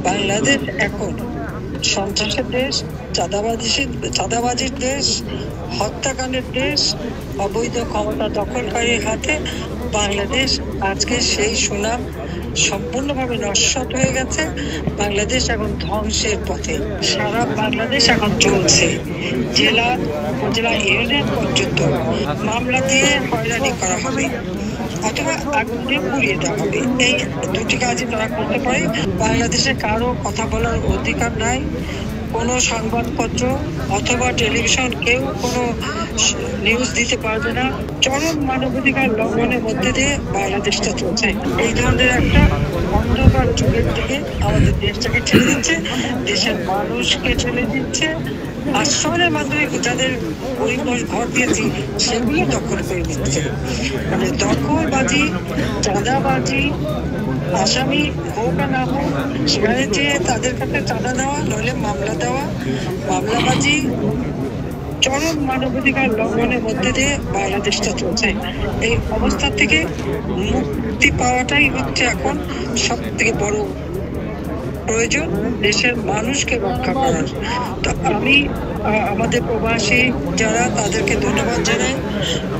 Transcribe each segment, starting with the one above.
বাংলাদেশ এখন সন্ত্রাসের দেশ, চাঁদাবাজির দেশ, হত্যাকাণ্ডের দেশ, অবৈধ ক্ষমতা দখলকারীর হাতে বাংলাদেশ আজকে সেই সুনাম সম্পূর্ণভাবে নস্যাৎ হয়ে গেছে। বাংলাদেশ এখন ধ্বংসের পথে। সারা বাংলাদেশ এখন চলছে, জেলা উপজেলা ইউনিয়ন পর্যন্ত মামলা দিয়ে হয়রানি করা হবে অথবা আগুন দিয়ে পুড়িয়ে দেওয়া হবে। এই দুটি কাজই তারা করতে পারে। বাংলাদেশে কারো কথা বলার অধিকার নাই। কোনো সংবাদপত্র অথবা টেলিভিশন কেউ কোনো নিউজ দিতে পারবে না। চরম মানবাধিকার লঙ্ঘনের মধ্যে দিয়ে বাংলাদেশটা চলছে। এই ধরনের একটা অন্ধকার যুগের দিকে আমাদের দেশটাকে ঠেলে দিচ্ছে, দেশের মানুষকে ঠেলে দিচ্ছে। আশ্রয়ের মাধ্যমে যাদের পরিবার ঘর দিয়েছি সেগুলো দখল করে দিচ্ছে। মানে দখলবাজি, চাঁদাবাজি, আসামি হোক আর না হোক সেখানে যে তাদের কাছে চাঁদা দেওয়া নইলে মামলা দেওয়া, মামলাবাজি, চরম মানবাধিকার লঙ্ঘনের মধ্যে দিয়ে বাংলাদেশটা চলছে। এই অবস্থা থেকে মুক্তি পাওয়াটাই হচ্ছে এখন সব থেকে বড় প্রয়োজন, দেশের মানুষকে রক্ষা করার। তো আমি আমাদের প্রবাসী যারা তাদেরকে ধন্যবাদ জানাই।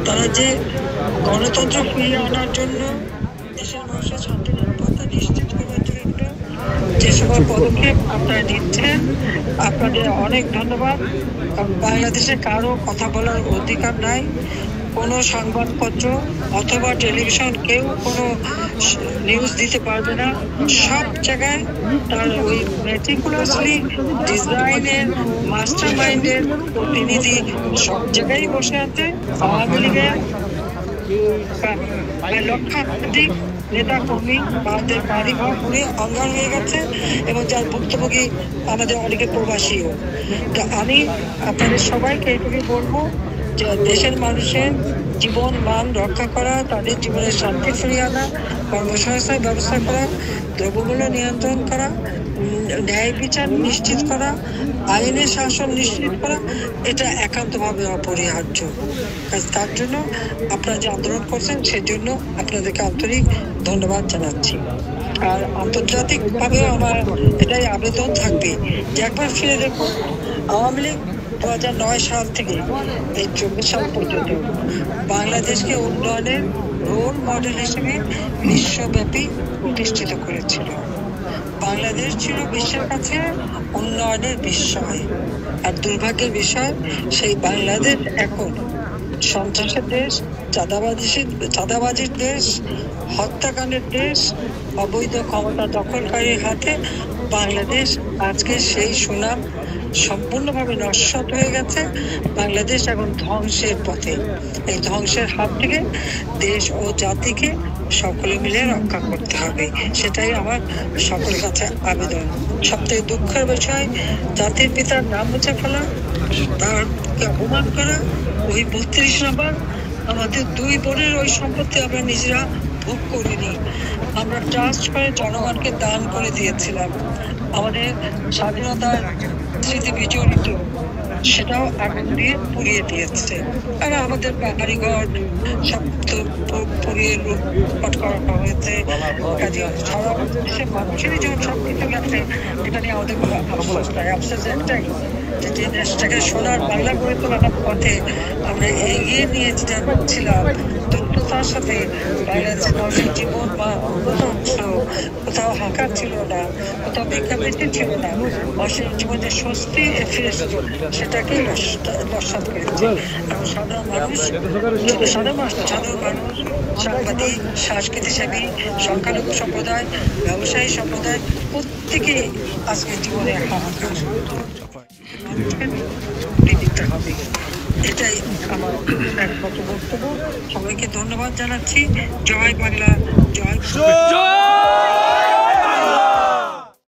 তারা যে গণতন্ত্র ফিরিয়ে আনার জন্য, দেশের মানুষের শান্তি নিরাপত্তা নিশ্চিত করার জন্য যে সকল পদক্ষেপ আপনারা নিচ্ছেন, আপনাদের অনেক ধন্যবাদ। বাংলাদেশে কারো কথা বলার অধিকার নাই। কোনো সংবাদপত্র অথবা টেলিভিশন কেউ কোনো নিউজ দিতে পারবে না। সব জায়গায় তার ওই মেটিকুলাসলি ডিজাইনের মাস্টার মাইন্ডের প্রতিনিধি সব জায়গায় বসে আছে। আওয়ামী লীগের লক্ষাধিক নেতা কর্মী তাদের বাড়ি ঘর পুড়ে অঙ্গার হয়ে গেছে এবং যার ভুক্তভোগী আমাদের অনেকে প্রবাসীও। তো আমি আপনাদের সবাইকে এইটুকুই বলবো যে দেশের মানুষের জীবন মান রক্ষা করা, তাদের জীবনের শান্তি ফিরিয়ে আনা, কর্মসংস্থান ব্যবস্থা করা, দ্রব্যমূল্য নিয়ন্ত্রণ করা, ন্যায় বিচার নিশ্চিত করা, আইনের শাসন নিশ্চিত করা, এটা একান্তভাবে অপরিহার্য। তার জন্য আপনারা যে আন্দোলন করছেন সেজন্য আপনাদেরকে আন্তরিক ধন্যবাদ জানাচ্ছি। আর আন্তর্জাতিকভাবেও আমার এটাই আবেদন থাকবে যে একবার ফিরে দেখুন, আওয়ামী লীগ 2009 সাল থেকে এই 24 সাল পর্যন্ত বাংলাদেশকে উন্নয়নের রোল মডেল হিসেবে বিশ্বব্যাপী প্রতিষ্ঠিত করেছিল। বাংলাদেশ ছিল বিশ্বের কাছে উন্নয়নের বিস্ময়। আর দুর্ভাগ্যের বিষয়, সেই বাংলাদেশ এখন সন্ত্রাসের দেশ, চাঁদাবাজির দেশ, হত্যাকাণ্ডের দেশ, অবৈধ ক্ষমতা দখলকারীর হাতে বাংলাদেশ আজকে সেই সুনাম সম্পূর্ণভাবে নস্যাৎ হয়ে গেছে। বাংলাদেশ এখন ধ্বংসের পথে। এই ধ্বংসের হাত থেকে দেশ ও জাতিকে সকলে মিলে রক্ষা করতে হবে, সেটাই আমার সকলের কাছে আবেদন। সবথেকে দুঃখের বিষয়, জাতির পিতার নাম মুছে ফেলা, তারকে অপমান করা। ওই 32 নম্বর আমাদের 2 বোনের ওই সম্পত্তি আমরা নিজেরা ভোগ করিনি, আমরা ট্রাস্ট করে জনগণকে দান করে দিয়েছিলাম। আমাদের স্বাধীনতার স্মৃতি বিজড়িত, সেটাও আগুন দিয়ে পুড়িয়ে দিয়েছে। আর আমাদের বাড়িঘর সব তো পুড়িয়ে লুটপাট করা হয়েছে। কাজে সারা দেশের মানুষেরই যখন সব কিছু গেছে, এটা নিয়ে আমাদের কোনো আফসোস নাই। আফসোস একটাই যে দেশটাকে সোনার বাংলা করে তোলার পথে আমরা এগিয়ে নিয়ে যাচ্ছিলাম, দ্রুততার সাথে বাংলাদেশের মানুষের জীবন বা উন্নত হচ্ছিল, কোথাও হাঁকা ছিল না, কোথাও ভিক্ষাবৃত্তি ছিল না, মানুষের জীবনে স্বস্তি ফিরে এসেছিল, সেটাকেই নস্যাৎ করেছে। এবং সাধারণ মানুষ, সাংবাদিক, সংস্কৃতিসেবী, সংখ্যালঘু সম্প্রদায়, ব্যবসায়ী সম্প্রদায় প্রত্যেকেই আজকে জীবনে হাহাকার। দিতে হবে, এটাই আমার একমাত্র বক্তব্য। সবাইকে ধন্যবাদ জানাচ্ছি। জয় বাংলা, জয়।